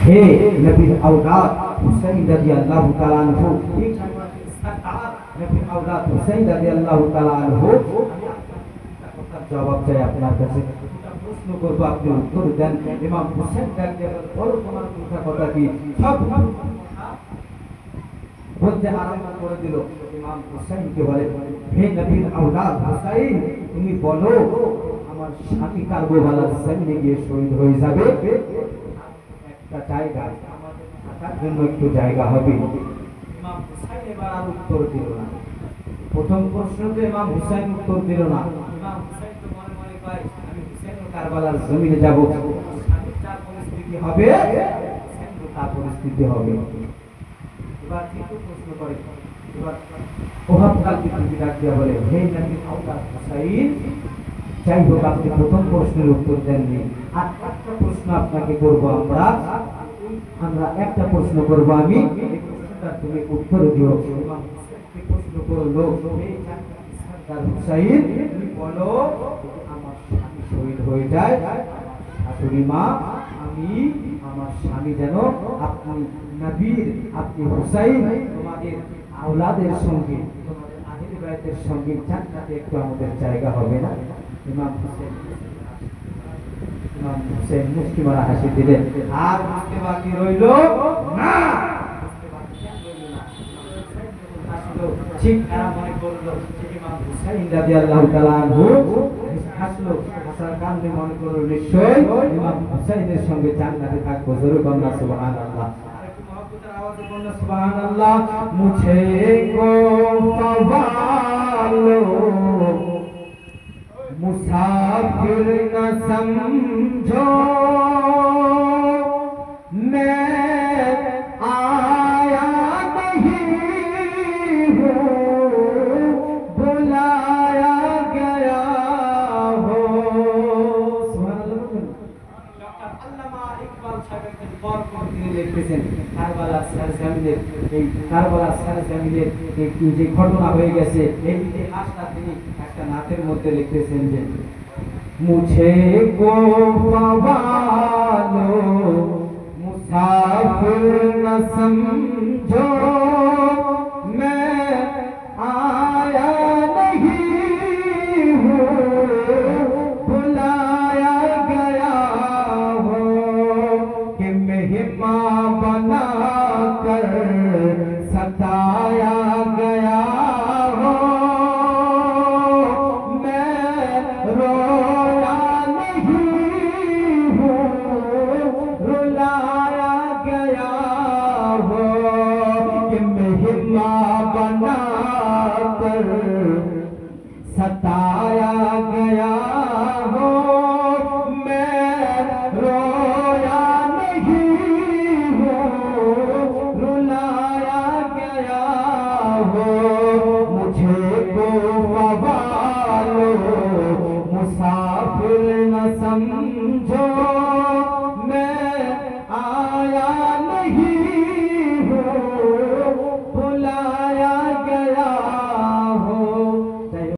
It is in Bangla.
हे नबी औलाद हुसैन रज़ियल्लाहु ताआला अन्हु, एक सरदार नबी औलाद हुसैन रज़ियल्लाहु ताआला अन्हु, जवाब চাই আপনার কাছে। প্রশ্ন করব, আপনি উত্তর দেন। ইমাম হুসেন ডাকতে বড় তোমার কথা কি সব বলতে আরম্ভ করে দিল। ইমাম হুসাইনকে বলে, হে নবীর আওলাদ হুসাইন, তুমি বলো আমার স্বামী কারবালার জমিনে গিয়ে শহীদ হয়ে যাবে, একটা জায়গা আমাদের থাকার জন্য একটু জায়গা হবে। ইমাম হুসাইন এবার আর উত্তর দিল না। প্রথম প্রশ্নতে ইমাম হুসাইন উত্তর দিল না। ইমাম হুসাইন তো মনে মনে কয়, আমি হুসাইন কারবালার জমিনে যাব, স্বামীর যা পরিস্থিতি হবে হুসাইন তা পরিস্থিতি হবে। এবার দ্বিতীয় প্রশ্ন করে, এবার ওহাবকাল পৃথিবী ডাক দিয়া বলে, হে নবী আওলাদ হুসাইন, যাই হোক আপনি প্রথম প্রশ্নের উত্তর দেননি, আর একটা প্রশ্ন আপনাকে করবো আমরা একটা প্রশ্ন করবো আমি, এই প্রশ্নটা তুমি উত্তর দিও। প্রশ্ন করলো, সরদার হুসাইন তুমি বলো, আমার স্বামী শহীদ হয়ে যায়, শাশুড়ি মা আমি আমার স্বামী যেন আপনি নবীর, আপনি হুসাইন তোমাদের আওলাদের সঙ্গে, তোমাদের আহলে বাইতের সঙ্গে জান্নাতে একটু আমাদের জায়গা হবে না? ইমাম হুসেন মুস্কি মারা হাসি দিলেন। আর বুঝতে বাকি রইল না, ঠিক তারা মনে করলো ইমাম হুসাইন রাদিয়াল্লাহু তাআলা আনহু হাসলো, হাসার কারণে মনে করলো নিশ্চয় ইমাম হুসাইনের সঙ্গে জান্নাতে থাকবো। জোরে বলুন সুবহানাল্লাহ। আরেকটু মহব্বতের আওয়াজে বলুন সুবহানাল্লাহ। মুঝে কো সওয়ালো मुसाफिर न समझो, मैं आया नहीं हूँ, बुलाया गया हो। কারবালার সরজমিনের এই কারবালার সরজমিনের যে ঘটনা হয়ে গেছে, এই ইতিহাসটা তিনি একটা নাতের মধ্যে লিখতেছেন যে, মুঝে কো পাওয়ালো মুসাফির না সমঝো, मैं आया नहीं हूँ, बुलाया गया हो, कि मेहमान बना कर सताया गया हो, मैं रोया नहीं हूँ, रुलाया गया हो, कि मेहमान बना कर सताया गया